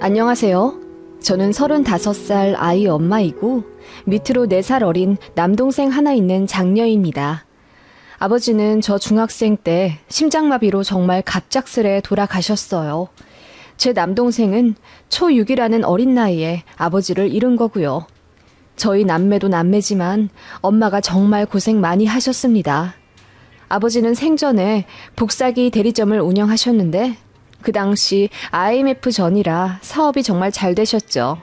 안녕하세요. 저는 35살 아이 엄마이고 밑으로 4살 어린 남동생 하나 있는 장녀입니다. 아버지는 저 중학생 때 심장마비로 정말 갑작스레 돌아가셨어요. 제 남동생은 초6이라는 어린 나이에 아버지를 잃은 거고요. 저희 남매도 남매지만 엄마가 정말 고생 많이 하셨습니다. 아버지는 생전에 복사기 대리점을 운영하셨는데 그 당시 IMF 전이라 사업이 정말 잘 되셨죠.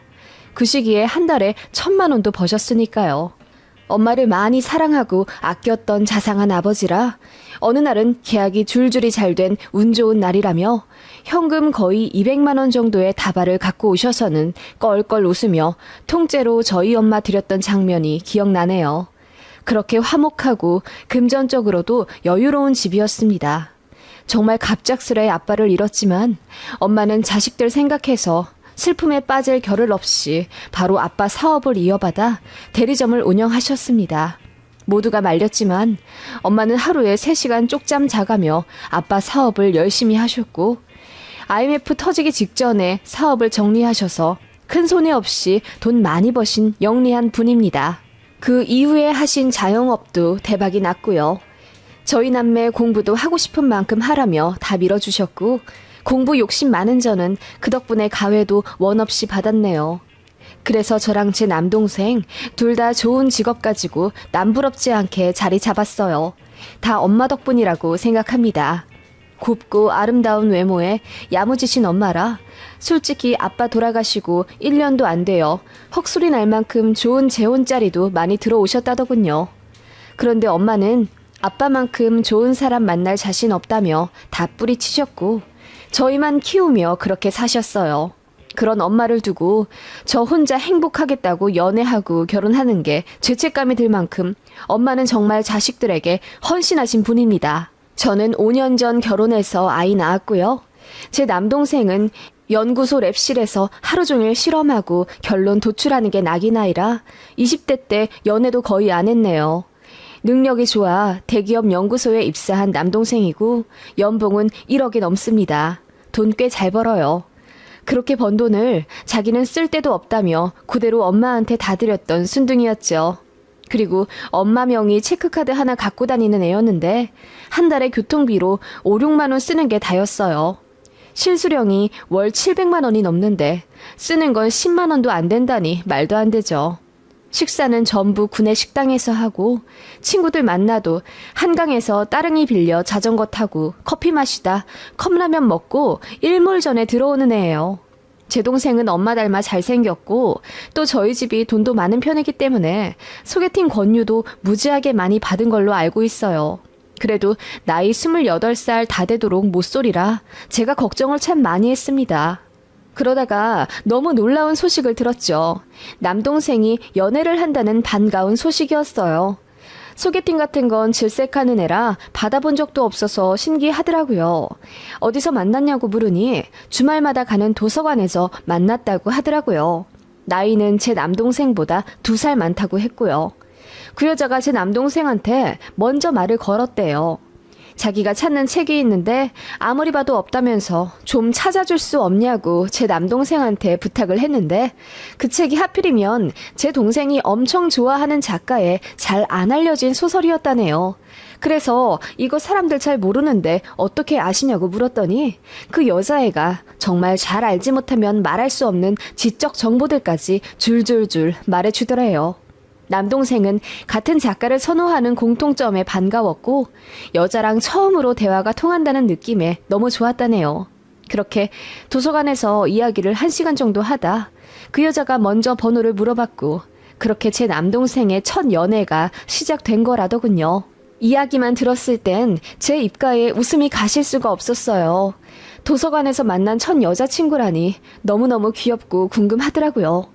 그 시기에 한 달에 1,000만 원도 버셨으니까요. 엄마를 많이 사랑하고 아꼈던 자상한 아버지라 어느 날은 계약이 줄줄이 잘 된 운 좋은 날이라며 현금 거의 200만 원 정도의 다발을 갖고 오셔서는 껄껄 웃으며 통째로 저희 엄마 드렸던 장면이 기억나네요. 그렇게 화목하고 금전적으로도 여유로운 집이었습니다. 정말 갑작스레 아빠를 잃었지만 엄마는 자식들 생각해서 슬픔에 빠질 겨를 없이 바로 아빠 사업을 이어받아 대리점을 운영하셨습니다. 모두가 말렸지만 엄마는 하루에 3시간 쪽잠 자가며 아빠 사업을 열심히 하셨고 IMF 터지기 직전에 사업을 정리하셔서 큰 손해 없이 돈 많이 버신 영리한 분입니다. 그 이후에 하신 자영업도 대박이 났고요. 저희 남매 공부도 하고 싶은 만큼 하라며 다 밀어주셨고 공부 욕심 많은 저는 그 덕분에 가회도 원 없이 받았네요. 그래서 저랑 제 남동생 둘 다 좋은 직업 가지고 남부럽지 않게 자리 잡았어요. 다 엄마 덕분이라고 생각합니다. 곱고 아름다운 외모에 야무지신 엄마라 솔직히 아빠 돌아가시고 1년도 안 돼요. 헉소리 날 만큼 좋은 재혼자리도 많이 들어오셨다더군요. 그런데 엄마는 아빠만큼 좋은 사람 만날 자신 없다며 다 뿌리치셨고 저희만 키우며 그렇게 사셨어요. 그런 엄마를 두고 저 혼자 행복하겠다고 연애하고 결혼하는 게 죄책감이 들 만큼 엄마는 정말 자식들에게 헌신하신 분입니다. 저는 5년 전 결혼해서 아이 낳았고요. 제 남동생은 연구소 랩실에서 하루 종일 실험하고 결론 도출하는 게 낙이나이라 20대 때 연애도 거의 안 했네요. 능력이 좋아 대기업 연구소에 입사한 남동생이고 연봉은 1억이 넘습니다. 돈 꽤 잘 벌어요. 그렇게 번 돈을 자기는 쓸 데도 없다며 그대로 엄마한테 다 드렸던 순둥이였죠. 그리고 엄마 명의 체크카드 하나 갖고 다니는 애였는데 한 달에 교통비로 5, 6만 원 쓰는 게 다였어요. 실수령이 월 700만 원이 넘는데 쓰는 건 10만 원도 안 된다니 말도 안 되죠. 식사는 전부 구내 식당에서 하고 친구들 만나도 한강에서 따릉이 빌려 자전거 타고 커피 마시다 컵라면 먹고 일몰 전에 들어오는 애예요. 제 동생은 엄마 닮아 잘생겼고 또 저희 집이 돈도 많은 편이기 때문에 소개팅 권유도 무지하게 많이 받은 걸로 알고 있어요. 그래도 나이 28살 다 되도록 못소리라 제가 걱정을 참 많이 했습니다. 그러다가 너무 놀라운 소식을 들었죠. 남동생이 연애를 한다는 반가운 소식이었어요. 소개팅 같은 건 질색하는 애라 받아본 적도 없어서 신기하더라고요. 어디서 만났냐고 물으니 주말마다 가는 도서관에서 만났다고 하더라고요. 나이는 제 남동생보다 2살 많다고 했고요. 그 여자가 제 남동생한테 먼저 말을 걸었대요. 자기가 찾는 책이 있는데 아무리 봐도 없다면서 좀 찾아줄 수 없냐고 제 남동생한테 부탁을 했는데 그 책이 하필이면 제 동생이 엄청 좋아하는 작가의 잘 안 알려진 소설이었다네요. 그래서 이거 사람들 잘 모르는데 어떻게 아시냐고 물었더니 그 여자애가 정말 잘 알지 못하면 말할 수 없는 지적 정보들까지 줄줄줄 말해주더래요. 남동생은 같은 작가를 선호하는 공통점에 반가웠고 여자랑 처음으로 대화가 통한다는 느낌에 너무 좋았다네요. 그렇게 도서관에서 이야기를 1시간 정도 하다 그 여자가 먼저 번호를 물어봤고 그렇게 제 남동생의 첫 연애가 시작된 거라더군요. 이야기만 들었을 땐 제 입가에 웃음이 가실 수가 없었어요. 도서관에서 만난 첫 여자친구라니 너무너무 귀엽고 궁금하더라고요.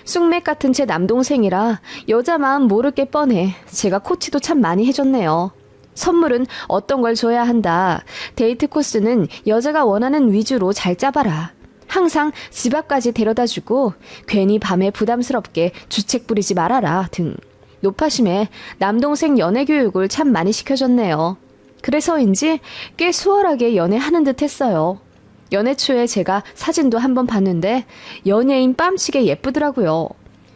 쑥맥 같은 제 남동생이라 여자 마음 모를 게 뻔해 제가 코치도 참 많이 해줬네요. 선물은 어떤 걸 줘야 한다. 데이트 코스는 여자가 원하는 위주로 잘 짜봐라. 항상 집 앞까지 데려다주고 괜히 밤에 부담스럽게 주책 부리지 말아라 등 노파심에 남동생 연애 교육을 참 많이 시켜줬네요. 그래서인지 꽤 수월하게 연애하는 듯 했어요. 연애 초에 제가 사진도 한번 봤는데 연예인 뺨치게 예쁘더라고요.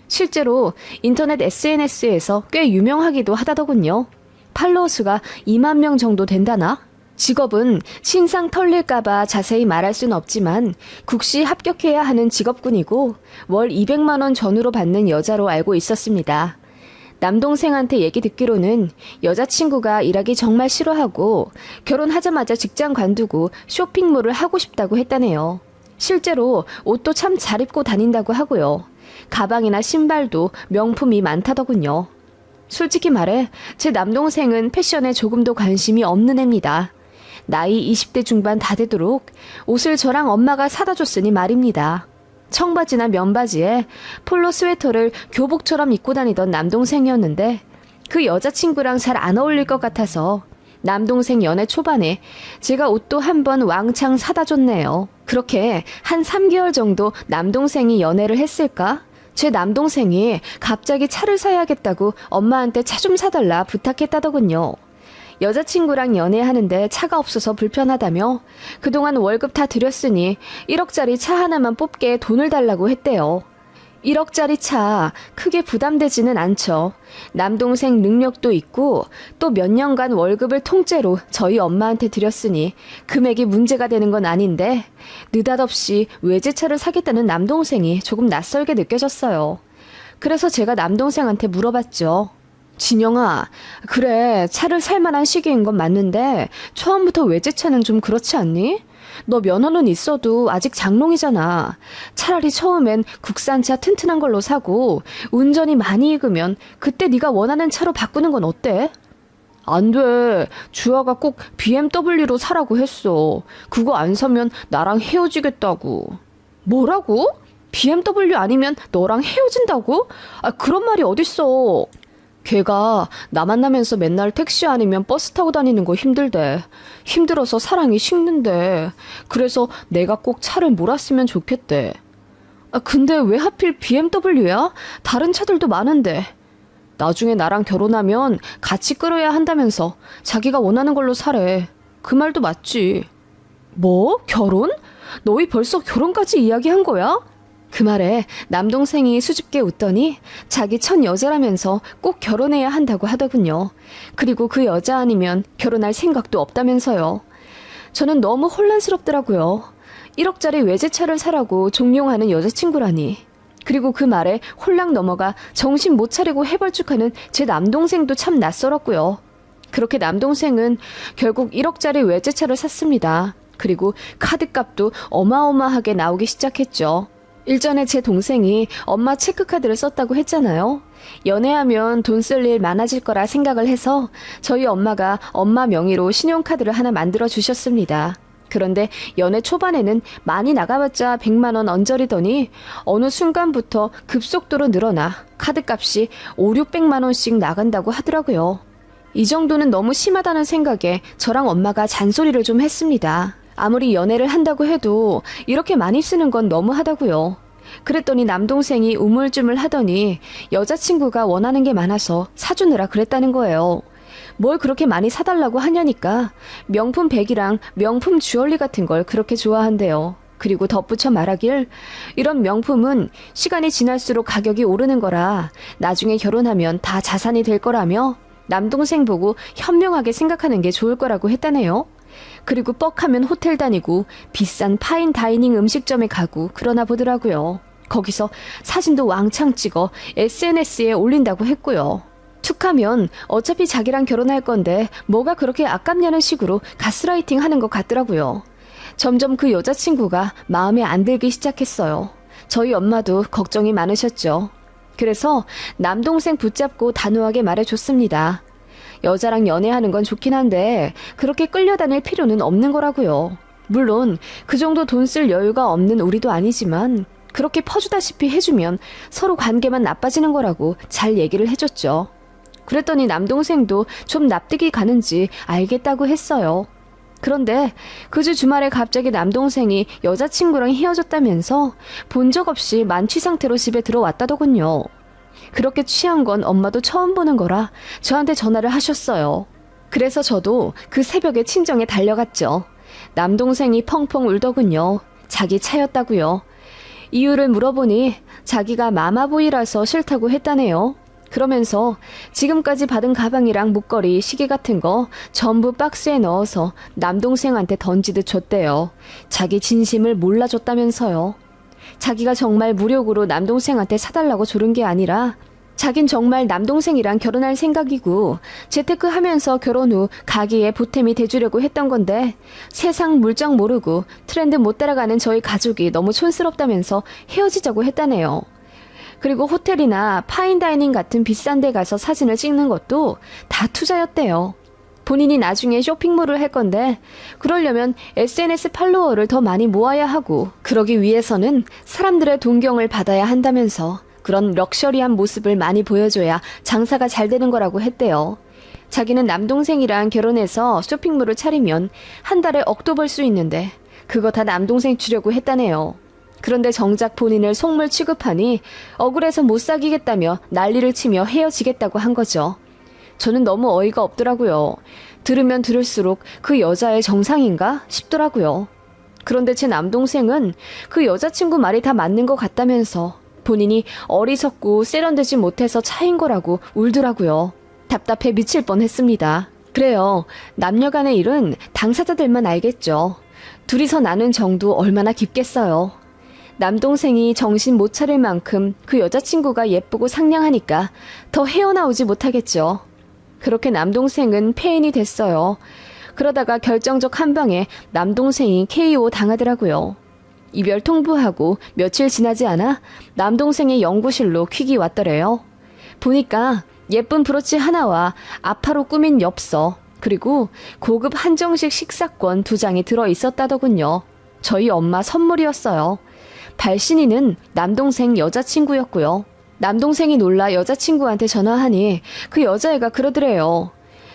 실제로 인터넷 SNS에서 꽤 유명하기도 하다더군요. 팔로워 수가 2만 명 정도 된다나? 직업은 신상 털릴까봐 자세히 말할 순 없지만 국시 합격해야 하는 직업군이고 월 200만 원 전후로 받는 여자로 알고 있었습니다. 남동생한테 얘기 듣기로는 여자친구가 일하기 정말 싫어하고 결혼하자마자 직장 관두고 쇼핑몰을 하고 싶다고 했다네요. 실제로 옷도 참 잘 입고 다닌다고 하고요. 가방이나 신발도 명품이 많다더군요. 솔직히 말해 제 남동생은 패션에 조금도 관심이 없는 애입니다. 나이 20대 중반 다 되도록 옷을 저랑 엄마가 사다 줬으니 말입니다. 청바지나 면바지에 폴로 스웨터를 교복처럼 입고 다니던 남동생이었는데 그 여자친구랑 잘 안 어울릴 것 같아서 남동생 연애 초반에 제가 옷도 한번 왕창 사다 줬네요. 그렇게 한 3개월 정도 남동생이 연애를 했을까? 제 남동생이 갑자기 차를 사야겠다고 엄마한테 차 좀 사달라 부탁했다더군요. 여자친구랑 연애하는데 차가 없어서 불편하다며 그동안 월급 다 드렸으니 1억짜리 차 하나만 뽑게 돈을 달라고 했대요. 1억짜리 차 크게 부담되지는 않죠. 남동생 능력도 있고 또 몇 년간 월급을 통째로 저희 엄마한테 드렸으니 금액이 문제가 되는 건 아닌데 느닷없이 외제차를 사겠다는 남동생이 조금 낯설게 느껴졌어요. 그래서 제가 남동생한테 물어봤죠. 진영아, 그래 차를 살 만한 시기인 건 맞는데 처음부터 외제차는 좀 그렇지 않니? 너 면허는 있어도 아직 장롱이잖아. 차라리 처음엔 국산차 튼튼한 걸로 사고 운전이 많이 익으면 그때 네가 원하는 차로 바꾸는 건 어때? 안 돼. 주아가 꼭 BMW로 사라고 했어. 그거 안 사면 나랑 헤어지겠다고. 뭐라고? BMW 아니면 너랑 헤어진다고? 그런 말이 어딨어. 걔가 나 만나면서 맨날 택시 아니면 버스 타고 다니는 거 힘들대. 힘들어서 사랑이 식는데. 그래서 내가 꼭 차를 몰았으면 좋겠대. 근데 왜 하필 BMW야? 다른 차들도 많은데. 나중에 나랑 결혼하면 같이 끌어야 한다면서 자기가 원하는 걸로 사래. 그 말도 맞지. 뭐? 결혼? 너희 벌써 결혼까지 이야기한 거야? 그 말에 남동생이 수줍게 웃더니 자기 첫 여자라면서 꼭 결혼해야 한다고 하더군요. 그리고 그 여자 아니면 결혼할 생각도 없다면서요. 저는 너무 혼란스럽더라고요. 1억짜리 외제차를 사라고 종용하는 여자친구라니. 그리고 그 말에 홀랑 넘어가 정신 못 차리고 해벌쭉하는 제 남동생도 참 낯설었고요. 그렇게 남동생은 결국 1억짜리 외제차를 샀습니다. 그리고 카드값도 어마어마하게 나오기 시작했죠. 일전에 제 동생이 엄마 체크카드를 썼다고 했잖아요. 연애하면 돈 쓸 일 많아질 거라 생각을 해서 저희 엄마가 엄마 명의로 신용카드를 하나 만들어 주셨습니다. 그런데 연애 초반에는 많이 나가봤자 100만 원 언저리더니 어느 순간부터 급속도로 늘어나 카드값이 5, 600만 원씩 나간다고 하더라고요. 이 정도는 너무 심하다는 생각에 저랑 엄마가 잔소리를 좀 했습니다. 아무리 연애를 한다고 해도 이렇게 많이 쓰는 건 너무하다고요. 그랬더니 남동생이 우물쭈물 하더니 여자친구가 원하는 게 많아서 사주느라 그랬다는 거예요. 뭘 그렇게 많이 사달라고 하냐니까 명품 백이랑 명품 주얼리 같은 걸 그렇게 좋아한대요. 그리고 덧붙여 말하길 이런 명품은 시간이 지날수록 가격이 오르는 거라 나중에 결혼하면 다 자산이 될 거라며 남동생 보고 현명하게 생각하는 게 좋을 거라고 했다네요. 그리고 뻑하면 호텔 다니고 비싼 파인 다이닝 음식점에 가고 그러나 보더라고요. 거기서 사진도 왕창 찍어 SNS에 올린다고 했고요. 툭하면 어차피 자기랑 결혼할 건데 뭐가 그렇게 아깝냐는 식으로 가스라이팅 하는 것 같더라고요. 점점 그 여자친구가 마음에 안 들기 시작했어요. 저희 엄마도 걱정이 많으셨죠. 그래서 남동생 붙잡고 단호하게 말해줬습니다. 여자랑 연애하는 건 좋긴 한데 그렇게 끌려다닐 필요는 없는 거라고요. 물론 그 정도 돈 쓸 여유가 없는 우리도 아니지만 그렇게 퍼주다시피 해주면 서로 관계만 나빠지는 거라고 잘 얘기를 해줬죠. 그랬더니 남동생도 좀 납득이 가는지 알겠다고 했어요. 그런데 그 주 주말에 갑자기 남동생이 여자친구랑 헤어졌다면서 본 적 없이 만취 상태로 집에 들어왔다더군요. 그렇게 취한 건 엄마도 처음 보는 거라 저한테 전화를 하셨어요. 그래서 저도 그 새벽에 친정에 달려갔죠. 남동생이 펑펑 울더군요. 자기 차였다고요. 이유를 물어보니 자기가 마마보이라서 싫다고 했다네요. 그러면서 지금까지 받은 가방이랑 목걸이, 시계 같은 거 전부 박스에 넣어서 남동생한테 던지듯 줬대요. 자기 진심을 몰라줬다면서요. 자기가 정말 무력으로 남동생한테 사달라고 조른 게 아니라 자긴 정말 남동생이랑 결혼할 생각이고 재테크하면서 결혼 후 가게에 보탬이 돼주려고 했던 건데 세상 물정 모르고 트렌드 못 따라가는 저희 가족이 너무 촌스럽다면서 헤어지자고 했다네요. 그리고 호텔이나 파인다이닝 같은 비싼 데 가서 사진을 찍는 것도 다 투자였대요. 본인이 나중에 쇼핑몰을 할 건데 그러려면 SNS 팔로워를 더 많이 모아야 하고 그러기 위해서는 사람들의 동경을 받아야 한다면서 그런 럭셔리한 모습을 많이 보여줘야 장사가 잘 되는 거라고 했대요. 자기는 남동생이랑 결혼해서 쇼핑몰을 차리면 한 달에 억도 벌 수 있는데 그거 다 남동생 주려고 했다네요. 그런데 정작 본인을 속물 취급하니 억울해서 못 사귀겠다며 난리를 치며 헤어지겠다고 한 거죠. 저는 너무 어이가 없더라고요. 들으면 들을수록 그 여자의 정상인가 싶더라고요. 그런데 제 남동생은 그 여자친구 말이 다 맞는 것 같다면서 본인이 어리석고 세련되지 못해서 차인 거라고 울더라고요. 답답해 미칠 뻔했습니다. 그래요. 남녀 간의 일은 당사자들만 알겠죠. 둘이서 나눈 정도 얼마나 깊겠어요. 남동생이 정신 못 차릴 만큼 그 여자친구가 예쁘고 상냥하니까 더 헤어나오지 못하겠죠. 그렇게 남동생은 폐인이 됐어요. 그러다가 결정적 한 방에 남동생이 KO 당하더라고요. 이별 통보하고 며칠 지나지 않아 남동생의 연구실로 퀵이 왔더래요. 보니까 예쁜 브로치 하나와 아파로 꾸민 엽서 그리고 고급 한정식 식사권 2장이 들어있었다더군요. 저희 엄마 선물이었어요. 발신인은 남동생 여자친구였고요. 남동생이 놀라 여자친구한테 전화하니 그 여자애가 그러더래요.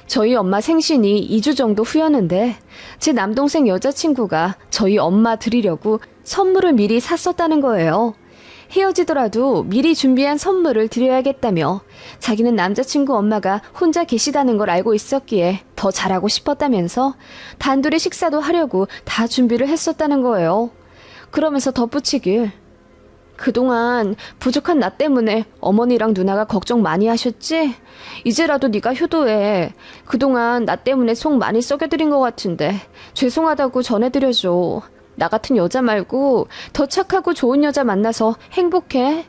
저희 엄마 생신이 2주 정도 후였는데 제 남동생 여자친구가 저희 엄마 드리려고 선물을 미리 샀었다는 거예요. 헤어지더라도 미리 준비한 선물을 드려야겠다며 자기는 남자친구 엄마가 혼자 계시다는 걸 알고 있었기에 더 잘하고 싶었다면서 단둘이 식사도 하려고 다 준비를 했었다는 거예요. 그러면서 덧붙이길 그동안 부족한 나 때문에 어머니랑 누나가 걱정 많이 하셨지? 이제라도 네가 효도해. 그동안 나 때문에 속 많이 썩여드린 것 같은데 죄송하다고 전해드려줘. 나 같은 여자 말고 더 착하고 좋은 여자 만나서 행복해.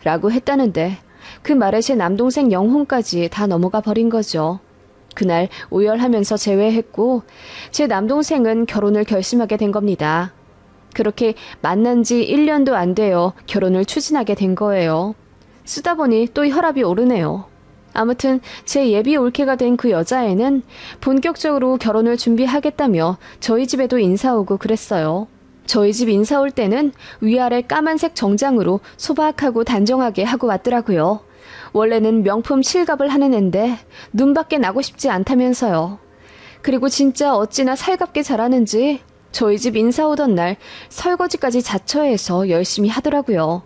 라고 했다는데 그 말에 제 남동생 영혼까지 다 넘어가 버린 거죠. 그날 오열하면서 재회했고 제 남동생은 결혼을 결심하게 된 겁니다. 그렇게 만난 지 1년도 안 되어 결혼을 추진하게 된 거예요. 쓰다 보니 또 혈압이 오르네요. 아무튼 제 예비 올케가 된 그 여자애는 본격적으로 결혼을 준비하겠다며 저희 집에도 인사 오고 그랬어요. 저희 집 인사 올 때는 위아래 까만색 정장으로 소박하고 단정하게 하고 왔더라고요. 원래는 명품 실갑을 하는 앤데 눈밖에 나고 싶지 않다면서요. 그리고 진짜 어찌나 살갑게 잘하는지 저희 집 인사 오던 날 설거지까지 자처해서 열심히 하더라고요.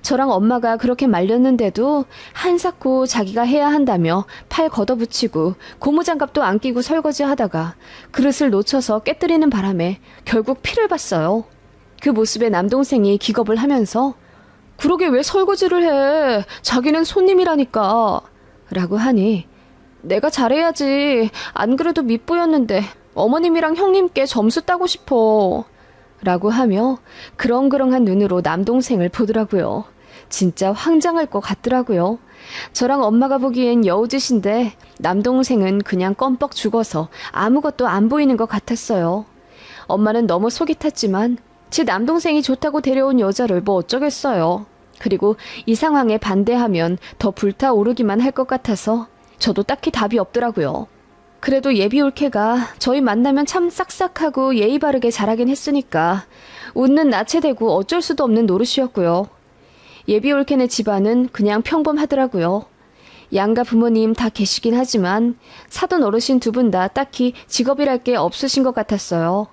저랑 엄마가 그렇게 말렸는데도 한사코 자기가 해야 한다며 팔 걷어붙이고 고무장갑도 안 끼고 설거지하다가 그릇을 놓쳐서 깨뜨리는 바람에 결국 피를 봤어요. 그 모습에 남동생이 기겁을 하면서 그러게 왜 설거지를 해? 자기는 손님이라니까. 라고 하니 내가 잘해야지. 안 그래도 밉보였는데 어머님이랑 형님께 점수 따고 싶어. 라고 하며 그렁그렁한 눈으로 남동생을 보더라고요. 진짜 황당할 것 같더라고요. 저랑 엄마가 보기엔 여우짓인데 남동생은 그냥 껌뻑 죽어서 아무것도 안 보이는 것 같았어요. 엄마는 너무 속이 탔지만 제 남동생이 좋다고 데려온 여자를 뭐 어쩌겠어요. 그리고 이 상황에 반대하면 더 불타오르기만 할 것 같아서 저도 딱히 답이 없더라고요. 그래도 예비 올케가 저희 만나면 참 싹싹하고 예의 바르게 잘하긴 했으니까 웃는 나체되고 어쩔 수도 없는 노릇이었고요. 예비 올케네 집안은 그냥 평범하더라고요. 양가 부모님 다 계시긴 하지만 사돈 어르신 2분 다 딱히 직업이랄 게 없으신 것 같았어요.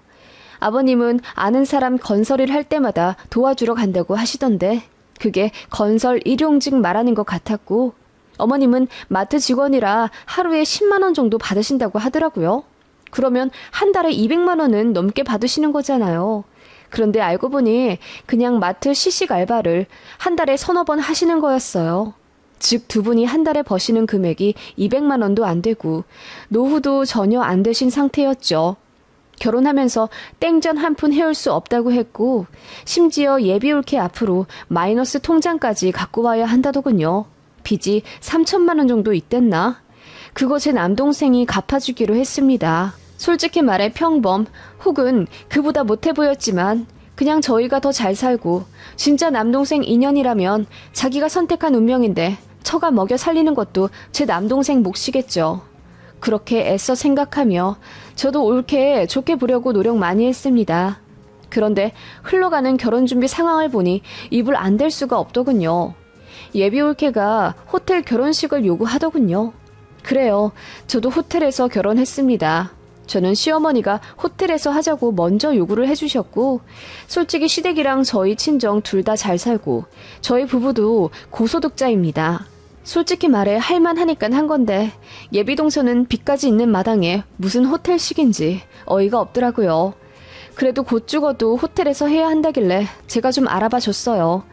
아버님은 아는 사람 건설일 할 때마다 도와주러 간다고 하시던데 그게 건설 일용직 말하는 것 같았고 어머님은 마트 직원이라 하루에 10만 원 정도 받으신다고 하더라고요. 그러면 한 달에 200만 원은 넘게 받으시는 거잖아요. 그런데 알고 보니 그냥 마트 시식 알바를 한 달에 서너 번 하시는 거였어요. 즉 두 분이 한 달에 버시는 금액이 200만 원도 안 되고 노후도 전혀 안 되신 상태였죠. 결혼하면서 땡전 한 푼 해올 수 없다고 했고 심지어 예비올케 앞으로 마이너스 통장까지 갖고 와야 한다더군요. 빚이 3천만 원 정도 있댔나? 그거 제 남동생이 갚아주기로 했습니다. 솔직히 말해 평범 혹은 그보다 못해 보였지만 그냥 저희가 더 잘 살고 진짜 남동생 인연이라면 자기가 선택한 운명인데 처가 먹여 살리는 것도 제 남동생 몫이겠죠. 그렇게 애써 생각하며 저도 옳게 좋게 보려고 노력 많이 했습니다. 그런데 흘러가는 결혼준비 상황을 보니 입을 안 댈 수가 없더군요. 예비올케가 호텔 결혼식을 요구하더군요. 그래요. 저도 호텔에서 결혼했습니다. 저는 시어머니가 호텔에서 하자고 먼저 요구를 해주셨고 솔직히 시댁이랑 저희 친정 둘 다 잘 살고 저희 부부도 고소득자입니다. 솔직히 말해 할만하니까 한 건데 예비동서는 빚까지 있는 마당에 무슨 호텔식인지 어이가 없더라고요. 그래도 곧 죽어도 호텔에서 해야 한다길래 제가 좀 알아봐 줬어요.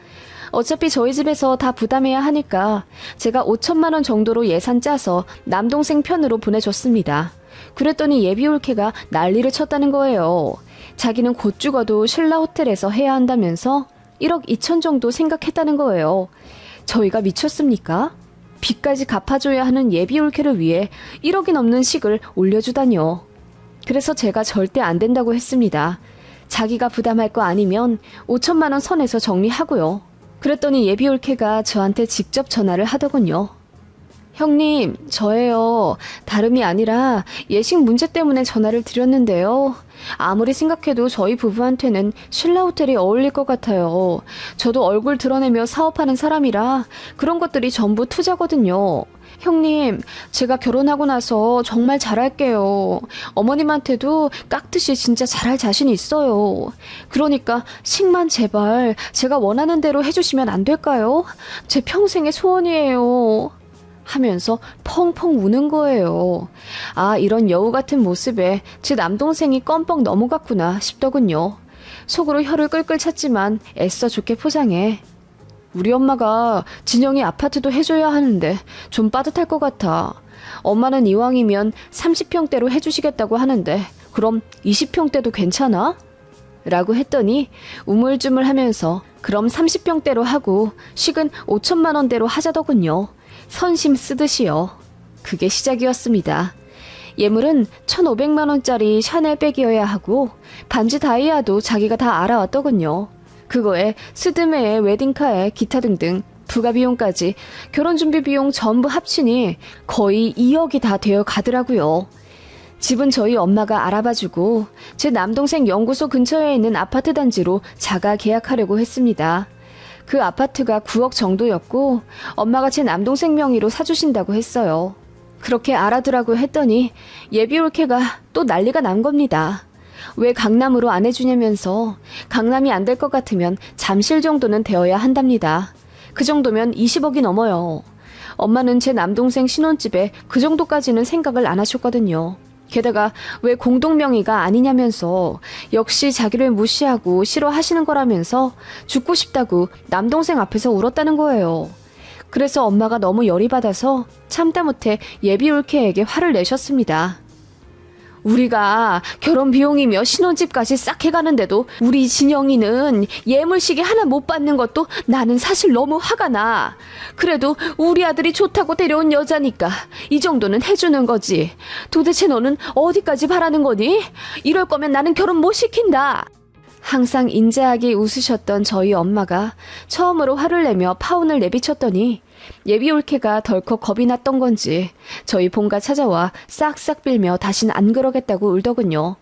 어차피 저희 집에서 다 부담해야 하니까 제가 5천만 원 정도로 예산 짜서 남동생 편으로 보내줬습니다. 그랬더니 예비올케가 난리를 쳤다는 거예요. 자기는 곧 죽어도 신라 호텔에서 해야 한다면서 1억 2천 정도 생각했다는 거예요. 저희가 미쳤습니까? 빚까지 갚아줘야 하는 예비올케를 위해 1억이 넘는 식을 올려주다니요. 그래서 제가 절대 안 된다고 했습니다. 자기가 부담할 거 아니면 5천만 원 선에서 정리하고요. 그랬더니 예비올케가 저한테 직접 전화를 하더군요. 형님, 저예요. 다름이 아니라 예식 문제 때문에 전화를 드렸는데요. 아무리 생각해도 저희 부부한테는 신라 호텔이 어울릴 것 같아요. 저도 얼굴 드러내며 사업하는 사람이라 그런 것들이 전부 투자거든요. 형님, 제가 결혼하고 나서 정말 잘할게요. 어머님한테도 깍듯이 진짜 잘할 자신이 있어요. 그러니까 식만 제발 제가 원하는 대로 해주시면 안 될까요? 제 평생의 소원이에요. 하면서 펑펑 우는 거예요. 아, 이런 여우 같은 모습에 제 남동생이 껌뻑 넘어갔구나 싶더군요. 속으로 혀를 끌끌 찼지만 애써 좋게 포장해. 우리 엄마가 진영이 아파트도 해줘야 하는데 좀 빠듯할 것 같아. 엄마는 이왕이면 30평대로 해주시겠다고 하는데 그럼 20평대도 괜찮아? 라고 했더니 우물쭈물 하면서 그럼 30평대로 하고 식은 5천만 원대로 하자더군요. 선심 쓰듯이요. 그게 시작이었습니다. 예물은 1,500만 원짜리 샤넬 백이어야 하고 반지 다이아도 자기가 다 알아왔더군요. 그거에 스드메에 웨딩카에 기타 등등 부가 비용까지 결혼준비 비용 전부 합치니 거의 2억이 다 되어 가더라고요. 집은 저희 엄마가 알아봐주고 제 남동생 연구소 근처에 있는 아파트 단지로 자가 계약하려고 했습니다. 그 아파트가 9억 정도였고 엄마가 제 남동생 명의로 사주신다고 했어요. 그렇게 알아두라고 했더니 예비올케가 또 난리가 난 겁니다. 왜 강남으로 안 해주냐면서 강남이 안 될 것 같으면 잠실 정도는 되어야 한답니다. 그 정도면 20억이 넘어요. 엄마는 제 남동생 신혼집에 그 정도까지는 생각을 안 하셨거든요. 게다가 왜 공동명의가 아니냐면서 역시 자기를 무시하고 싫어하시는 거라면서 죽고 싶다고 남동생 앞에서 울었다는 거예요. 그래서 엄마가 너무 열이 받아서 참다 못해 예비올케에게 화를 내셨습니다. 우리가 결혼 비용이며 신혼집까지 싹 해가는데도 우리 진영이는 예물시계 하나 못 받는 것도 나는 사실 너무 화가 나. 그래도 우리 아들이 좋다고 데려온 여자니까 이 정도는 해주는 거지. 도대체 너는 어디까지 바라는 거니? 이럴 거면 나는 결혼 못 시킨다. 항상 인자하게 웃으셨던 저희 엄마가 처음으로 화를 내며 파혼을 내비쳤더니 예비올케가 덜컥 겁이 났던 건지 저희 본가 찾아와 싹싹 빌며 다신 안 그러겠다고 울더군요.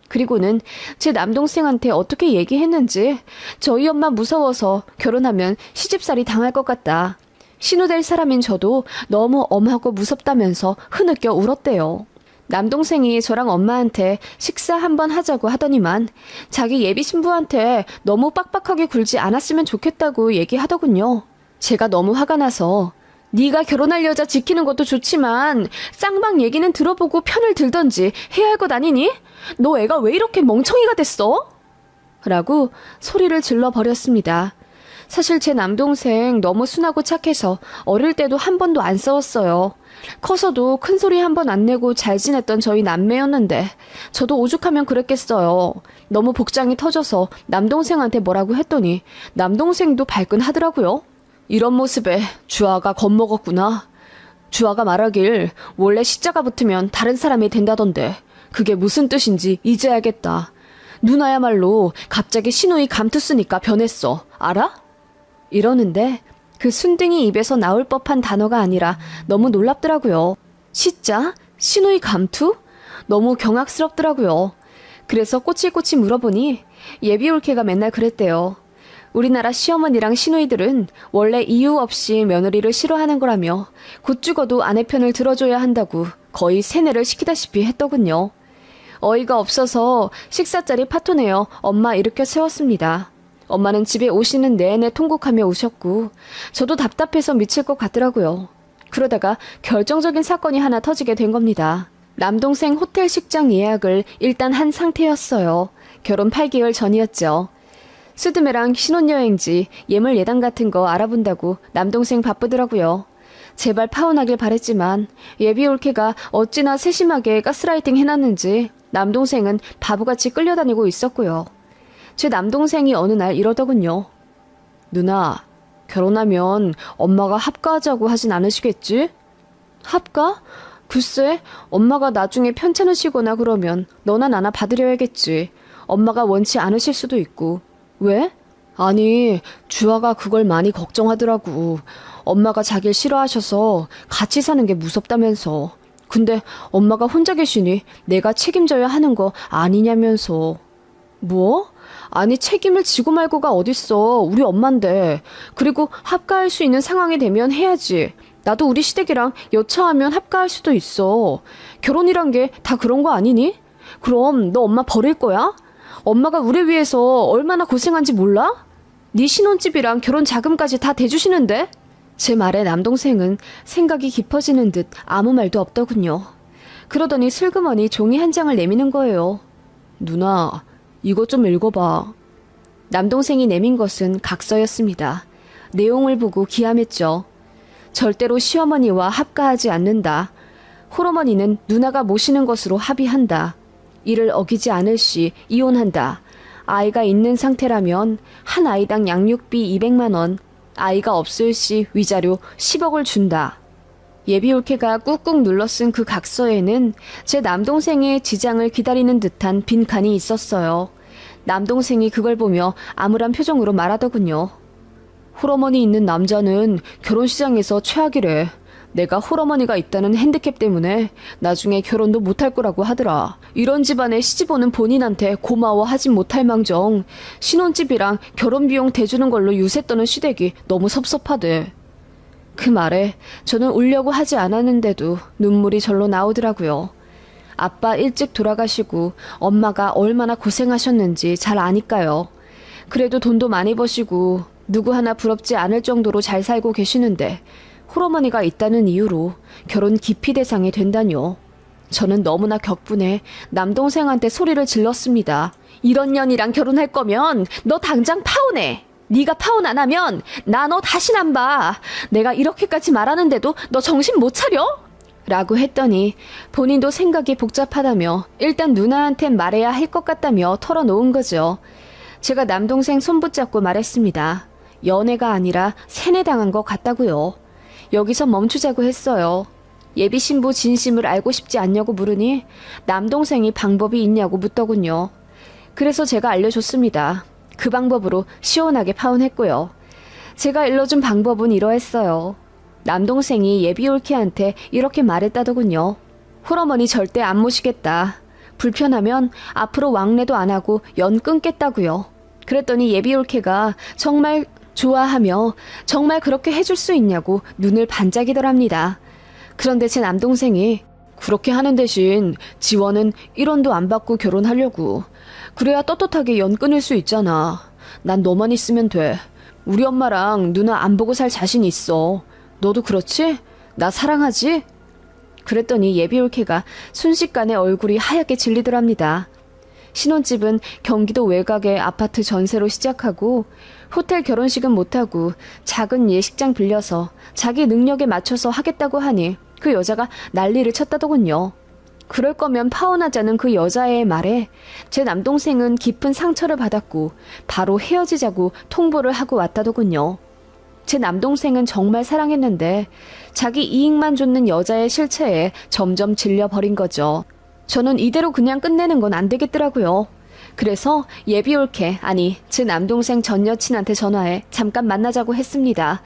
그리고는 제 남동생한테 어떻게 얘기했는지 저희 엄마 무서워서 결혼하면 시집살이 당할 것 같다. 신우될 사람인 저도 너무 엄하고 무섭다면서 흐느껴 울었대요. 남동생이 저랑 엄마한테 식사 한번 하자고 하더니만 자기 예비 신부한테 너무 빡빡하게 굴지 않았으면 좋겠다고 얘기하더군요. 제가 너무 화가 나서 네가 결혼할 여자 지키는 것도 좋지만 쌍방 얘기는 들어보고 편을 들던지 해야 할 것 아니니? 너 애가 왜 이렇게 멍청이가 됐어? 라고 소리를 질러버렸습니다. 사실 제 남동생 너무 순하고 착해서 어릴 때도 한 번도 안 싸웠어요. 커서도 큰 소리 한 번 안 내고 잘 지냈던 저희 남매였는데 저도 오죽하면 그랬겠어요. 너무 복장이 터져서 남동생한테 뭐라고 했더니 남동생도 발끈하더라고요. 이런 모습에 주아가 겁먹었구나. 주아가 말하길 원래 시자가 붙으면 다른 사람이 된다던데 그게 무슨 뜻인지 이제 알겠다. 누나야말로 갑자기 시누이 감투 쓰니까 변했어. 알아? 이러는데 그 순둥이 입에서 나올 법한 단어가 아니라 너무 놀랍더라고요. 시자? 시누이 감투? 너무 경악스럽더라고요. 그래서 꼬치꼬치 물어보니 예비올케가 맨날 그랬대요. 우리나라 시어머니랑 시누이들은 원래 이유 없이 며느리를 싫어하는 거라며 곧 죽어도 아내 편을 들어줘야 한다고 거의 세뇌를 시키다시피 했더군요. 어이가 없어서 식사 자리 파토내어 엄마 일으켜 세웠습니다. 엄마는 집에 오시는 내내 통곡하며 우셨고 저도 답답해서 미칠 것 같더라고요. 그러다가 결정적인 사건이 하나 터지게 된 겁니다. 남동생 호텔 식장 예약을 일단 한 상태였어요. 결혼 8개월 전이었죠. 스드메랑 신혼여행지, 예물 예당 같은 거 알아본다고 남동생 바쁘더라고요. 제발 파혼하길 바랬지만 예비올케가 어찌나 세심하게 가스라이팅 해놨는지 남동생은 바보같이 끌려다니고 있었고요. 제 남동생이 어느 날 이러더군요. 누나, 결혼하면 엄마가 합가하자고 하진 않으시겠지? 합가? 글쎄, 엄마가 나중에 편찮으시거나 그러면 너나 나나 받으려야겠지. 엄마가 원치 않으실 수도 있고. 왜? 아니, 주아가 그걸 많이 걱정하더라고. 엄마가 자길 싫어하셔서 같이 사는 게 무섭다면서. 근데 엄마가 혼자 계시니 내가 책임져야 하는 거 아니냐면서. 뭐? 아니 책임을 지고 말고가 어딨어. 우리 엄만데. 그리고 합가할 수 있는 상황이 되면 해야지. 나도 우리 시댁이랑 여차하면 합가할 수도 있어. 결혼이란 게 다 그런 거 아니니? 그럼 너 엄마 버릴 거야? 엄마가 우리 위해서 얼마나 고생한지 몰라? 네 신혼집이랑 결혼 자금까지 다 대주시는데? 제 말에 남동생은 생각이 깊어지는 듯 아무 말도 없더군요. 그러더니 슬그머니 종이 한 장을 내미는 거예요. 누나, 이거 좀 읽어봐. 남동생이 내민 것은 각서였습니다. 내용을 보고 기함했죠. 절대로 시어머니와 합가하지 않는다. 홀어머니는 누나가 모시는 것으로 합의한다. 이를 어기지 않을 시 이혼한다. 아이가 있는 상태라면 한 아이당 양육비 200만 원, 아이가 없을 시 위자료 10억을 준다. 예비올케가 꾹꾹 눌러 쓴 그 각서에는 제 남동생의 지장을 기다리는 듯한 빈칸이 있었어요. 남동생이 그걸 보며 암울한 표정으로 말하더군요. 홀어머니 있는 남자는 결혼시장에서 최악이래. 내가 홀어머니가 있다는 핸디캡 때문에 나중에 결혼도 못할 거라고 하더라. 이런 집안에 시집오는 본인한테 고마워하진 못할 망정 신혼집이랑 결혼비용 대주는 걸로 유세 떠는 시댁이 너무 섭섭하대. 그 말에 저는 울려고 하지 않았는데도 눈물이 절로 나오더라고요. 아빠 일찍 돌아가시고 엄마가 얼마나 고생하셨는지 잘 아니까요. 그래도 돈도 많이 버시고 누구 하나 부럽지 않을 정도로 잘 살고 계시는데 홀어머니가 있다는 이유로 결혼 기피 대상이 된다뇨. 저는 너무나 격분해 남동생한테 소리를 질렀습니다. 이런 년이랑 결혼할 거면 너 당장 파혼해. 네가 파혼 안 하면 나 너 다신 안 봐. 내가 이렇게까지 말하는데도 너 정신 못 차려? 라고 했더니 본인도 생각이 복잡하다며 일단 누나한텐 말해야 할 것 같다며 털어놓은 거죠. 제가 남동생 손 붙잡고 말했습니다. 연애가 아니라 세뇌당한 것 같다고요. 여기서 멈추자고 했어요. 예비신부 진심을 알고 싶지 않냐고 물으니 남동생이 방법이 있냐고 묻더군요. 그래서 제가 알려줬습니다. 그 방법으로 시원하게 파혼했고요. 제가 일러준 방법은 이러했어요. 남동생이 예비올케한테 이렇게 말했다더군요. 홀어머니 절대 안 모시겠다. 불편하면 앞으로 왕래도 안 하고 연 끊겠다고요. 그랬더니 예비올케가 정말 좋아하며 정말 그렇게 해줄 수 있냐고 눈을 반짝이더랍니다. 그런데 제 남동생이 그렇게 하는 대신 지원은 1원도 안 받고 결혼하려고. 그래야 떳떳하게 연 끊을 수 있잖아. 난 너만 있으면 돼. 우리 엄마랑 누나 안 보고 살 자신 있어. 너도 그렇지? 나 사랑하지? 그랬더니 예비올케가 순식간에 얼굴이 하얗게 질리더랍니다. 신혼집은 경기도 외곽의 아파트 전세로 시작하고 호텔 결혼식은 못하고 작은 예식장 빌려서 자기 능력에 맞춰서 하겠다고 하니 그 여자가 난리를 쳤다더군요. 그럴 거면 파혼하자는 그 여자의 말에 제 남동생은 깊은 상처를 받았고 바로 헤어지자고 통보를 하고 왔다더군요. 제 남동생은 정말 사랑했는데 자기 이익만 쫓는 여자의 실체에 점점 질려버린 거죠. 저는 이대로 그냥 끝내는 건 안 되겠더라고요. 그래서 예비올케, 아니 제 남동생 전 여친한테 전화해 잠깐 만나자고 했습니다.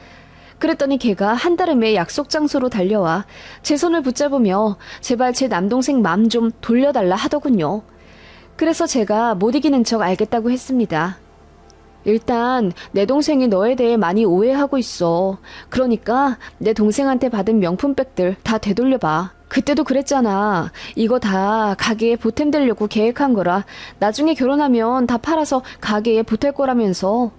그랬더니 걔가 한달음에 약속 장소로 달려와 제 손을 붙잡으며 제발 제 남동생 맘 좀 돌려달라 하더군요. 그래서 제가 못 이기는 척 알겠다고 했습니다. 일단 내 동생이 너에 대해 많이 오해하고 있어. 그러니까 내 동생한테 받은 명품백들 다 되돌려봐. 그때도 그랬잖아. 이거 다 가게에 보탬되려고 계획한 거라 나중에 결혼하면 다 팔아서 가게에 보탤 거라면서.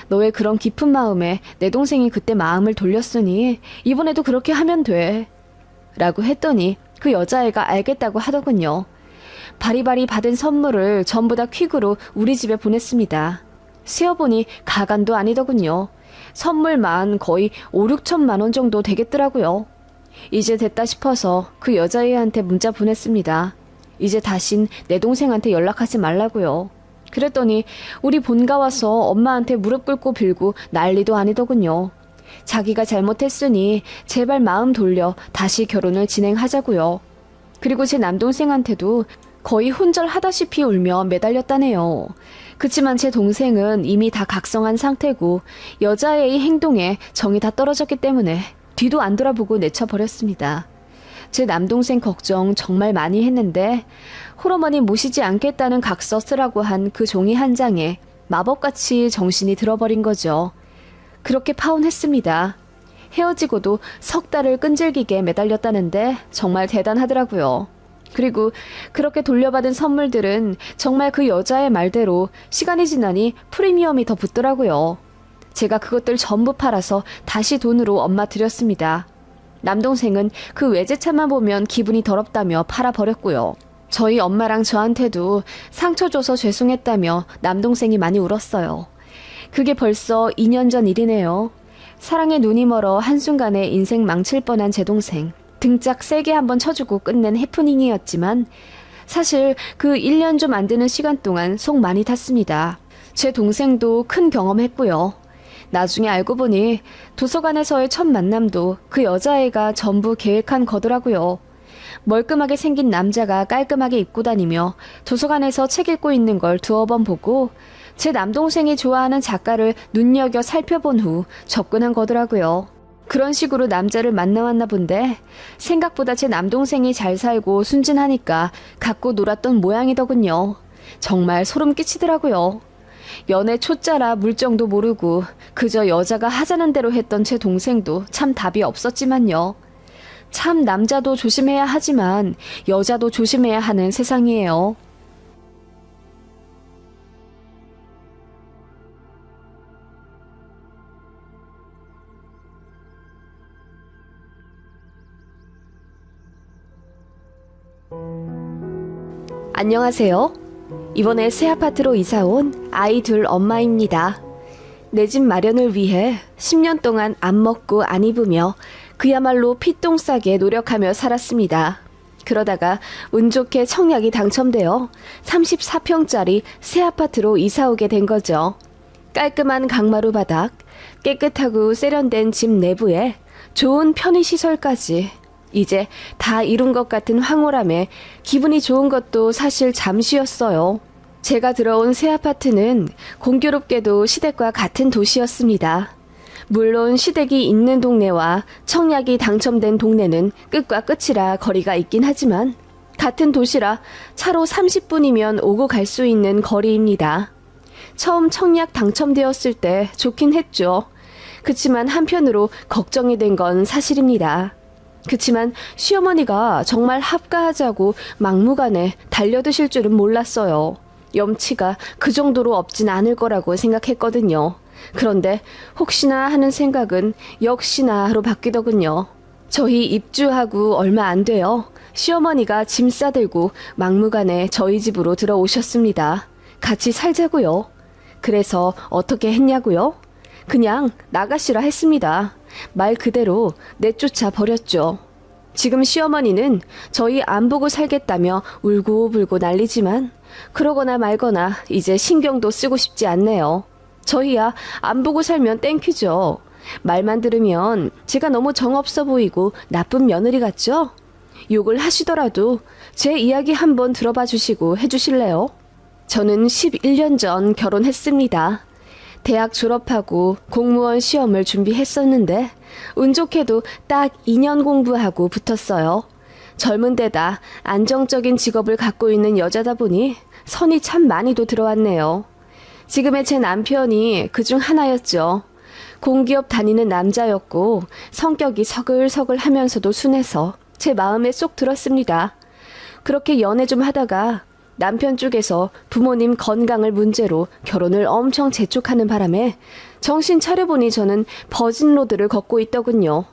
너의 그런 깊은 마음에 내 동생이 그때 마음을 돌렸으니 이번에도 그렇게 하면 돼. 라고 했더니 그 여자애가 알겠다고 하더군요. 바리바리 받은 선물을 전부 다 퀵으로 우리 집에 보냈습니다. 세어보니 가관도 아니더군요. 선물만 거의 5, 6천만 원 정도 되겠더라고요. 이제 됐다 싶어서 그 여자애한테 문자 보냈습니다. 이제 다신 내 동생한테 연락하지 말라고요. 그랬더니 우리 본가 와서 엄마한테 무릎 꿇고 빌고 난리도 아니더군요. 자기가 잘못했으니 제발 마음 돌려 다시 결혼을 진행하자고요. 그리고 제 남동생한테도 거의 혼절하다시피 울며 매달렸다네요. 그치만 제 동생은 이미 다 각성한 상태고 여자애의 행동에 정이 다 떨어졌기 때문에 뒤도 안 돌아보고 내쳐버렸습니다. 제 남동생 걱정 정말 많이 했는데 홀어머니 모시지 않겠다는 각서 쓰라고 한 그 종이 한 장에 마법같이 정신이 들어버린 거죠. 그렇게 파혼했습니다. 헤어지고도 석 달을 끈질기게 매달렸다는데 정말 대단하더라고요. 그리고 그렇게 돌려받은 선물들은 정말 그 여자의 말대로 시간이 지나니 프리미엄이 더 붙더라고요. 제가 그것들 전부 팔아서 다시 돈으로 엄마 드렸습니다. 남동생은 그 외제차만 보면 기분이 더럽다며 팔아버렸고요. 저희 엄마랑 저한테도 상처 줘서 죄송했다며 남동생이 많이 울었어요. 그게 벌써 2년 전 일이네요. 사랑에 눈이 멀어 한순간에 인생 망칠 뻔한 제 동생. 등짝 세게 한번 쳐주고 끝낸 해프닝이었지만 사실 그 1년 좀 안 되는 시간 동안 속 많이 탔습니다. 제 동생도 큰 경험했고요. 나중에 알고 보니 도서관에서의 첫 만남도 그 여자애가 전부 계획한 거더라고요. 멀끔하게 생긴 남자가 깔끔하게 입고 다니며 도서관에서 책 읽고 있는 걸 두어 번 보고 제 남동생이 좋아하는 작가를 눈여겨 살펴본 후 접근한 거더라고요. 그런 식으로 남자를 만나왔나 본데 생각보다 제 남동생이 잘 살고 순진하니까 갖고 놀았던 모양이더군요. 정말 소름 끼치더라고요. 연애 초짜라 물정도 모르고 그저 여자가 하자는 대로 했던 제 동생도 참 답이 없었지만요. 참 남자도 조심해야 하지만 여자도 조심해야 하는 세상이에요. 안녕하세요. 이번에 새 아파트로 이사온 아이 둘 엄마입니다. 내 집 마련을 위해 10년 동안 안 먹고 안 입으며 그야말로 피똥 싸게 노력하며 살았습니다. 그러다가 운 좋게 청약이 당첨되어 34평짜리 새 아파트로 이사 오게 된 거죠. 깔끔한 강마루 바닥, 깨끗하고 세련된 집 내부에 좋은 편의시설까지 이제 다 이룬 것 같은 황홀함에 기분이 좋은 것도 사실 잠시였어요. 제가 들어온 새 아파트는 공교롭게도 시댁과 같은 도시였습니다. 물론 시댁이 있는 동네와 청약이 당첨된 동네는 끝과 끝이라 거리가 있긴 하지만 같은 도시라 차로 30분이면 오고 갈 수 있는 거리입니다. 처음 청약 당첨되었을 때 좋긴 했죠. 그치만 한편으로 걱정이 된 건 사실입니다. 그치만 시어머니가 정말 합가하자고 막무가내 달려드실 줄은 몰랐어요. 염치가 그 정도로 없진 않을 거라고 생각했거든요. 그런데 혹시나 하는 생각은 역시나로 바뀌더군요. 저희 입주하고 얼마 안 돼요. 시어머니가 짐 싸들고 막무가내 저희 집으로 들어오셨습니다. 같이 살자고요. 그래서 어떻게 했냐고요? 그냥 나가시라 했습니다. 말 그대로 내쫓아 버렸죠. 지금 시어머니는 저희 안 보고 살겠다며 울고불고 난리지만 그러거나 말거나 이제 신경도 쓰고 싶지 않네요. 저희야 안 보고 살면 땡큐죠. 말만 들으면 제가 너무 정없어 보이고 나쁜 며느리 같죠? 욕을 하시더라도 제 이야기 한번 들어봐 주시고 해주실래요? 저는 11년 전 결혼했습니다. 대학 졸업하고 공무원 시험을 준비했었는데 운 좋게도 딱 2년 공부하고 붙었어요. 젊은 데다 안정적인 직업을 갖고 있는 여자다 보니 선이 참 많이도 들어왔네요. 지금의 제 남편이 그중 하나였죠. 공기업 다니는 남자였고 성격이 서글서글 하면서도 순해서 제 마음에 쏙 들었습니다. 그렇게 연애 좀 하다가 남편 쪽에서 부모님 건강을 문제로 결혼을 엄청 재촉하는 바람에 정신 차려보니 저는 버진로드를 걷고 있더군요.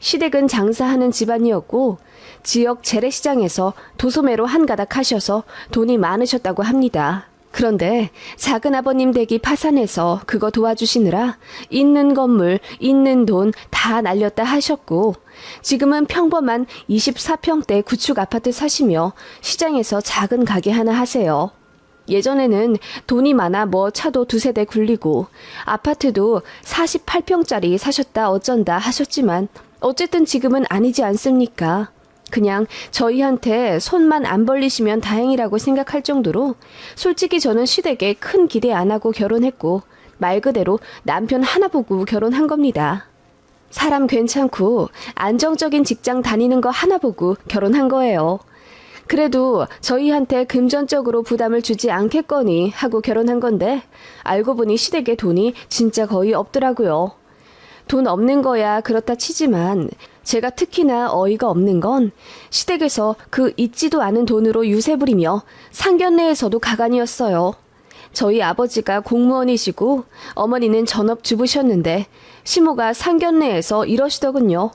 시댁은 장사하는 집안이었고 지역 재래시장에서 도소매로 한가닥 하셔서 돈이 많으셨다고 합니다. 그런데 작은 아버님 댁이 파산해서 그거 도와주시느라 있는 건물, 있는 돈 다 날렸다 하셨고 지금은 평범한 24평대 구축 아파트 사시며 시장에서 작은 가게 하나 하세요. 예전에는 돈이 많아 뭐 차도 두세 대 굴리고 아파트도 48평짜리 사셨다 어쩐다 하셨지만 어쨌든 지금은 아니지 않습니까? 그냥 저희한테 손만 안 벌리시면 다행이라고 생각할 정도로 솔직히 저는 시댁에 큰 기대 안 하고 결혼했고 말 그대로 남편 하나 보고 결혼한 겁니다. 사람 괜찮고 안정적인 직장 다니는 거 하나 보고 결혼한 거예요. 그래도 저희한테 금전적으로 부담을 주지 않겠거니 하고 결혼한 건데 알고 보니 시댁에 돈이 진짜 거의 없더라고요. 돈 없는 거야 그렇다 치지만 제가 특히나 어이가 없는 건 시댁에서 그 있지도 않은 돈으로 유세 부리며 상견례에서도 가관이었어요. 저희 아버지가 공무원이시고 어머니는 전업주부셨는데 시모가 상견례에서 이러시더군요.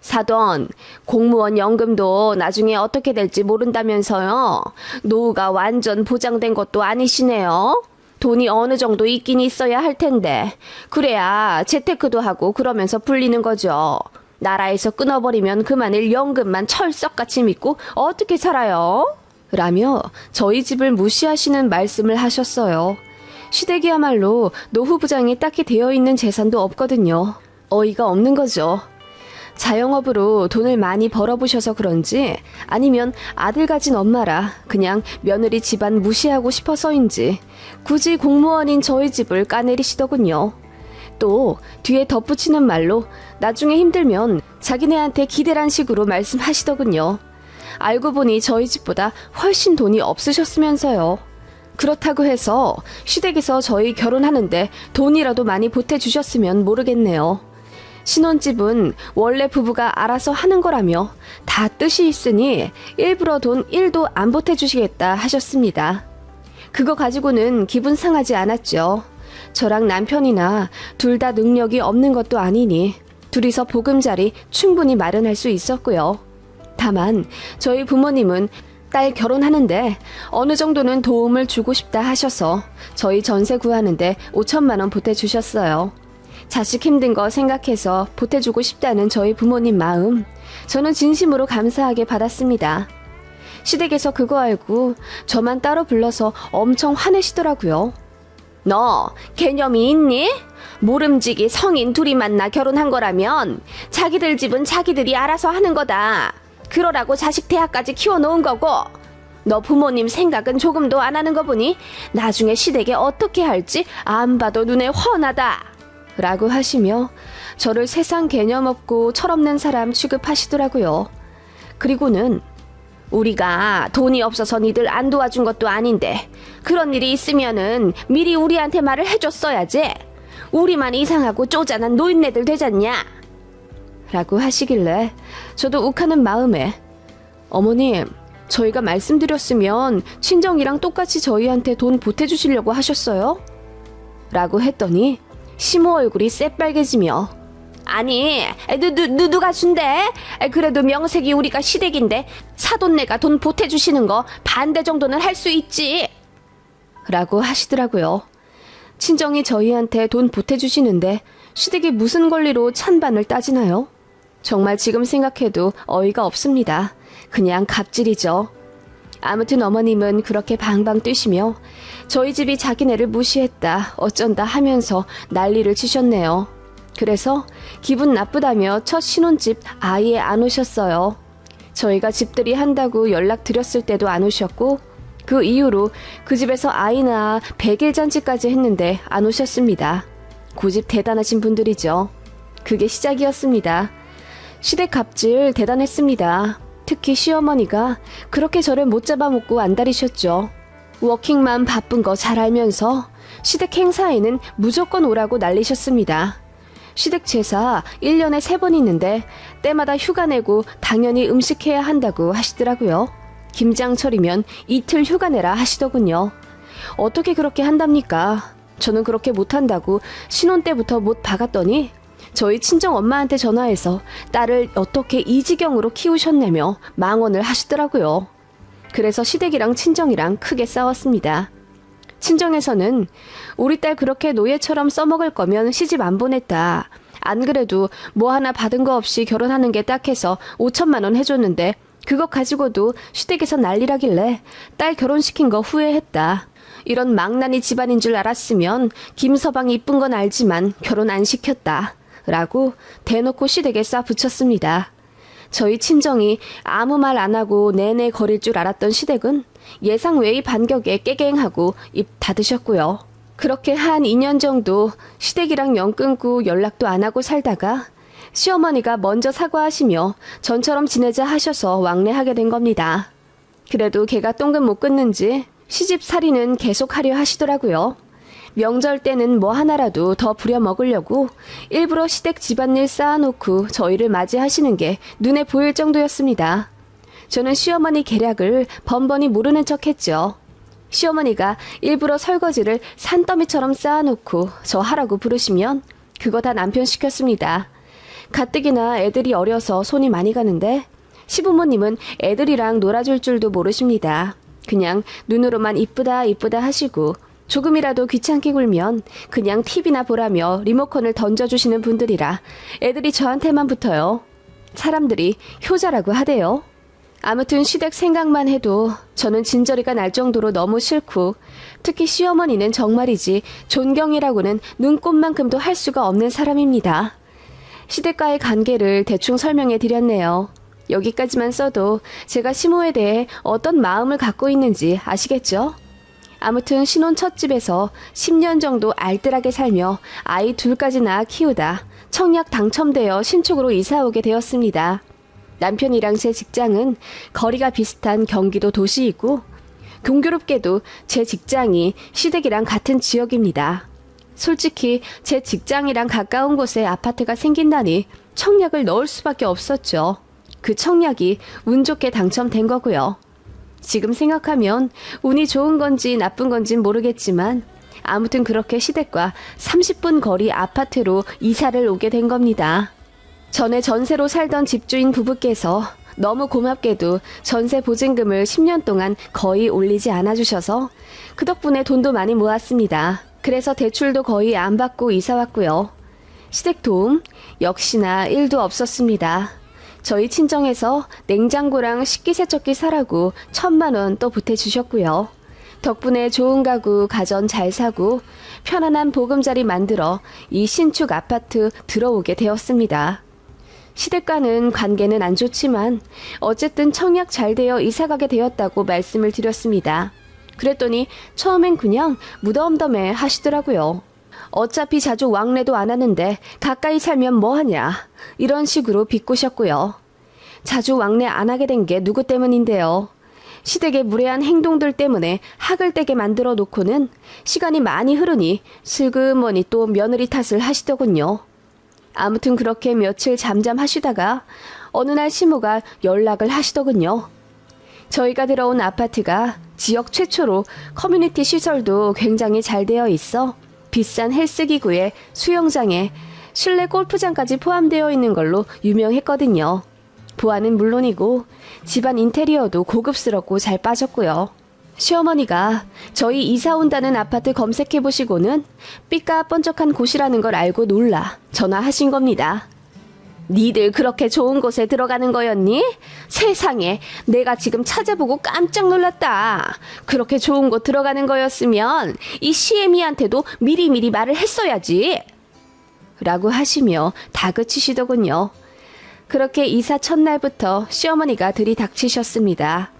사돈, 공무원 연금도 나중에 어떻게 될지 모른다면서요. 노후가 완전 보장된 것도 아니시네요. 돈이 어느 정도 있긴 있어야 할 텐데 그래야 재테크도 하고 그러면서 불리는 거죠. 나라에서 끊어버리면 그만일 연금만 철석같이 믿고 어떻게 살아요? 라며 저희 집을 무시하시는 말씀을 하셨어요. 시댁이야말로 노후 부장이 딱히 되어 있는 재산도 없거든요. 어이가 없는 거죠. 자영업으로 돈을 많이 벌어보셔서 그런지 아니면 아들 가진 엄마라 그냥 며느리 집안 무시하고 싶어서인지 굳이 공무원인 저희 집을 까내리시더군요. 또 뒤에 덧붙이는 말로 나중에 힘들면 자기네한테 기대란 식으로 말씀하시더군요. 알고 보니 저희 집보다 훨씬 돈이 없으셨으면서요. 그렇다고 해서 시댁에서 저희 결혼하는데 돈이라도 많이 보태주셨으면 모르겠네요. 신혼집은 원래 부부가 알아서 하는 거라며 다 뜻이 있으니 일부러 돈 1도 안 보태주시겠다 하셨습니다. 그거 가지고는 기분 상하지 않았죠. 저랑 남편이나 둘 다 능력이 없는 것도 아니니 둘이서 보금자리 충분히 마련할 수 있었고요. 다만 저희 부모님은 딸 결혼하는데 어느 정도는 도움을 주고 싶다 하셔서 저희 전세 구하는데 5천만 원 보태주셨어요. 자식 힘든 거 생각해서 보태주고 싶다는 저희 부모님 마음 저는 진심으로 감사하게 받았습니다. 시댁에서 그거 알고 저만 따로 불러서 엄청 화내시더라고요. 너 개념이 있니? 모름지기 성인 둘이 만나 결혼한 거라면 자기들 집은 자기들이 알아서 하는 거다. 그러라고 자식 대학까지 키워놓은 거고 너 부모님 생각은 조금도 안 하는 거 보니 나중에 시댁에 어떻게 할지 안 봐도 눈에 훤하다 라고 하시며 저를 세상 개념 없고 철없는 사람 취급하시더라고요. 그리고는 우리가 돈이 없어서 니들 안 도와준 것도 아닌데 그런 일이 있으면은 미리 우리한테 말을 해줬어야지. 우리만 이상하고 쪼잔한 노인네들 되잖냐 라고 하시길래 저도 욱하는 마음에 어머님 저희가 말씀드렸으면 친정이랑 똑같이 저희한테 돈 보태주시려고 하셨어요? 라고 했더니 시모 얼굴이 새빨개지며 아니, 누가 준대? 그래도 명색이 우리가 시댁인데 사돈네가 돈 보태주시는 거 반대 정도는 할 수 있지. 라고 하시더라고요. 친정이 저희한테 돈 보태주시는데 시댁이 무슨 권리로 찬반을 따지나요? 정말 지금 생각해도 어이가 없습니다. 그냥 갑질이죠. 아무튼 어머님은 그렇게 방방 뛰시며 저희 집이 자기네를 무시했다 어쩐다 하면서 난리를 치셨네요. 그래서 기분 나쁘다며 첫 신혼집 아예 안 오셨어요. 저희가 집들이 한다고 연락드렸을 때도 안 오셨고 그 이후로 그 집에서 아이 낳아 100일 잔치까지 했는데 안 오셨습니다. 고집 대단하신 분들이죠. 그게 시작이었습니다. 시댁 갑질 대단했습니다. 특히 시어머니가 그렇게 저를 못 잡아먹고 안달이셨죠. 워킹맘 바쁜 거 잘 알면서 시댁 행사에는 무조건 오라고 난리셨습니다. 시댁 제사 1년에 3번 있는데 때마다 휴가 내고 당연히 음식해야 한다고 하시더라고요. 김장철이면 이틀 휴가 내라 하시더군요. 어떻게 그렇게 한답니까? 저는 그렇게 못한다고 신혼 때부터 못 박았더니 저희 친정 엄마한테 전화해서 딸을 어떻게 이 지경으로 키우셨냐며 망언을 하시더라고요. 그래서 시댁이랑 친정이랑 크게 싸웠습니다. 친정에서는 우리 딸 그렇게 노예처럼 써먹을 거면 시집 안 보냈다. 안 그래도 뭐 하나 받은 거 없이 결혼하는 게 딱해서 5천만 원 해줬는데 그거 가지고도 시댁에서 난리라길래 딸 결혼시킨 거 후회했다. 이런 망나니 집안인 줄 알았으면 김서방이 이쁜 건 알지만 결혼 안 시켰다. 라고 대놓고 시댁에 쏴붙였습니다. 저희 친정이 아무 말 안 하고 내내 거릴 줄 알았던 시댁은 예상 외의 반격에 깨갱하고 입 닫으셨고요. 그렇게 한 2년 정도 시댁이랑 연 끊고 연락도 안 하고 살다가 시어머니가 먼저 사과하시며 전처럼 지내자 하셔서 왕래하게 된 겁니다. 그래도 걔가 똥금 못 끊는지 시집살이는 계속 하려 하시더라고요. 명절 때는 뭐 하나라도 더 부려 먹으려고 일부러 시댁 집안일 쌓아놓고 저희를 맞이하시는 게 눈에 보일 정도였습니다. 저는 시어머니 계략을 번번이 모르는 척했죠. 시어머니가 일부러 설거지를 산더미처럼 쌓아놓고 저 하라고 부르시면 그거 다 남편 시켰습니다. 가뜩이나 애들이 어려서 손이 많이 가는데 시부모님은 애들이랑 놀아줄 줄도 모르십니다. 그냥 눈으로만 이쁘다 이쁘다 하시고 조금이라도 귀찮게 굴면 그냥 TV나 보라며 리모컨을 던져주시는 분들이라 애들이 저한테만 붙어요. 사람들이 효자라고 하대요. 아무튼 시댁 생각만 해도 저는 진저리가 날 정도로 너무 싫고 특히 시어머니는 정말이지 존경이라고는 눈꼽만큼도 할 수가 없는 사람입니다. 시댁과의 관계를 대충 설명해 드렸네요. 여기까지만 써도 제가 시모에 대해 어떤 마음을 갖고 있는지 아시겠죠? 아무튼 신혼 첫 집에서 10년 정도 알뜰하게 살며 아이 둘까지 낳아 키우다 청약 당첨되어 신축으로 이사오게 되었습니다. 남편이랑 제 직장은 거리가 비슷한 경기도 도시이고 공교롭게도 제 직장이 시댁이랑 같은 지역입니다. 솔직히 제 직장이랑 가까운 곳에 아파트가 생긴다니 청약을 넣을 수밖에 없었죠. 그 청약이 운 좋게 당첨된 거고요. 지금 생각하면 운이 좋은 건지 나쁜 건진 모르겠지만 아무튼 그렇게 시댁과 30분 거리 아파트로 이사를 오게 된 겁니다. 전에 전세로 살던 집주인 부부께서 너무 고맙게도 전세 보증금을 10년 동안 거의 올리지 않아 주셔서 그 덕분에 돈도 많이 모았습니다. 그래서 대출도 거의 안 받고 이사 왔고요. 시댁 도움 역시나 1도 없었습니다. 저희 친정에서 냉장고랑 식기세척기 사라고 1,000만 원 또 보태주셨고요. 덕분에 좋은 가구 가전 잘 사고 편안한 보금자리 만들어 이 신축 아파트 들어오게 되었습니다. 시댁과는 관계는 안 좋지만 어쨌든 청약 잘 되어 이사가게 되었다고 말씀을 드렸습니다. 그랬더니 처음엔 그냥 무덤덤해 하시더라고요. 어차피 자주 왕래도 안 하는데 가까이 살면 뭐하냐 이런 식으로 비꼬셨고요. 자주 왕래 안 하게 된 게 누구 때문인데요. 시댁의 무례한 행동들 때문에 학을 떼게 만들어 놓고는 시간이 많이 흐르니 슬그머니 또 며느리 탓을 하시더군요. 아무튼 그렇게 며칠 잠잠하시다가 어느 날 시모가 연락을 하시더군요. 저희가 들어온 아파트가 지역 최초로 커뮤니티 시설도 굉장히 잘 되어 있어 비싼 헬스기구에 수영장에 실내 골프장까지 포함되어 있는 걸로 유명했거든요. 보안은 물론이고 집안 인테리어도 고급스럽고 잘 빠졌고요. 시어머니가 저희 이사 온다는 아파트 검색해보시고는 삐까뻔쩍한 곳이라는 걸 알고 놀라 전화하신 겁니다. 니들 그렇게 좋은 곳에 들어가는 거였니? 세상에, 내가 지금 찾아보고 깜짝 놀랐다. 그렇게 좋은 곳 들어가는 거였으면 이 시애미한테도 미리미리 말을 했어야지. 라고 하시며 다그치시더군요. 그렇게 이사 첫날부터 시어머니가 들이닥치셨습니다.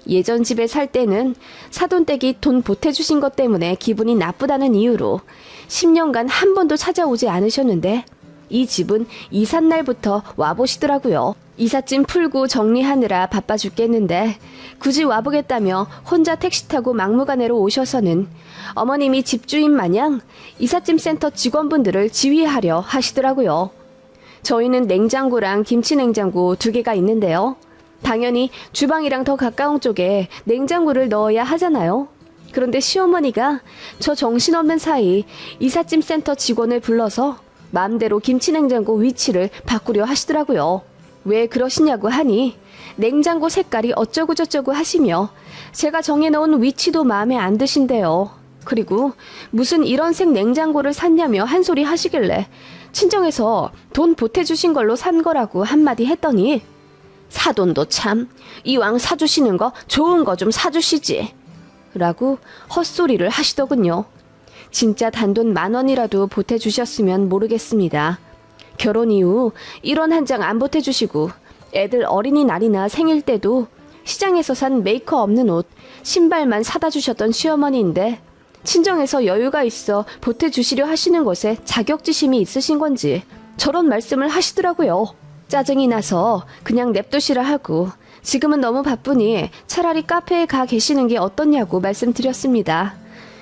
예전 집에 살 때는 사돈댁이 돈 보태주신 것 때문에 기분이 나쁘다는 이유로 10년간 한 번도 찾아오지 않으셨는데 이 집은 이삿날부터 와보시더라고요. 이삿짐 풀고 정리하느라 바빠 죽겠는데 굳이 와보겠다며 혼자 택시 타고 막무가내로 오셔서는 어머님이 집주인 마냥 이삿짐 센터 직원분들을 지휘하려 하시더라고요. 저희는 냉장고랑 김치냉장고 2개가 있는데요. 당연히 주방이랑 더 가까운 쪽에 냉장고를 넣어야 하잖아요. 그런데 시어머니가 저 정신없는 사이 이삿짐 센터 직원을 불러서 마음대로 김치냉장고 위치를 바꾸려 하시더라고요. 왜 그러시냐고 하니 냉장고 색깔이 어쩌고저쩌고 하시며 제가 정해놓은 위치도 마음에 안 드신대요. 그리고 무슨 이런 색 냉장고를 샀냐며 한 소리 하시길래 친정에서 돈 보태주신 걸로 산 거라고 한마디 했더니 사돈도 참 이왕 사주시는 거 좋은 거 좀 사주시지 라고 헛소리를 하시더군요. 진짜 단돈 10,000원이라도 보태주셨으면 모르겠습니다. 결혼 이후 1원 한 장 안 보태주시고 애들 어린이날이나 생일 때도 시장에서 산 메이커 없는 옷, 신발만 사다 주셨던 시어머니인데 친정에서 여유가 있어 보태주시려 하시는 것에 자격지심이 있으신 건지 저런 말씀을 하시더라고요. 짜증이 나서 그냥 냅두시라 하고 지금은 너무 바쁘니 차라리 카페에 가 계시는 게 어떻냐고 말씀드렸습니다.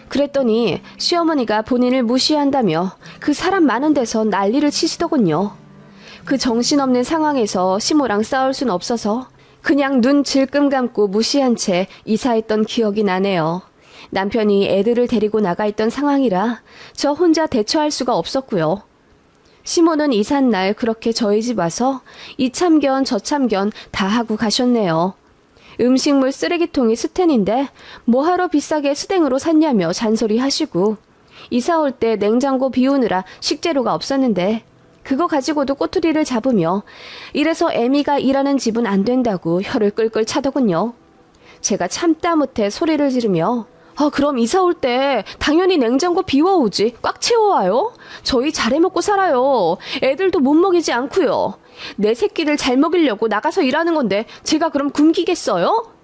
그랬더니 시어머니가 본인을 무시한다며 그 사람 많은 데서 난리를 치시더군요. 그 정신없는 상황에서 시모랑 싸울 순 없어서 그냥 눈 질끔 감고 무시한 채 이사했던 기억이 나네요. 남편이 애들을 데리고 나가 있던 상황이라 저 혼자 대처할 수가 없었고요. 시모는 이삿날 그렇게 저희 집 와서 이 참견 저 참견 다 하고 가셨네요. 음식물 쓰레기통이 스텐인데 뭐하러 비싸게 스댕으로 샀냐며 잔소리 하시고 이사 올 때 냉장고 비우느라 식재료가 없었는데 그거 가지고도 꼬투리를 잡으며 이래서 애미가 일하는 집은 안 된다고 혀를 끌끌 차더군요. 제가 참다 못해 소리를 지르며 그럼 이사 올 때 당연히 냉장고 비워오지. 꽉 채워와요. 저희 잘해먹고 살아요. 애들도 못 먹이지 않고요. 내 새끼를 잘 먹이려고 나가서 일하는 건데 제가 그럼 굶기겠어요?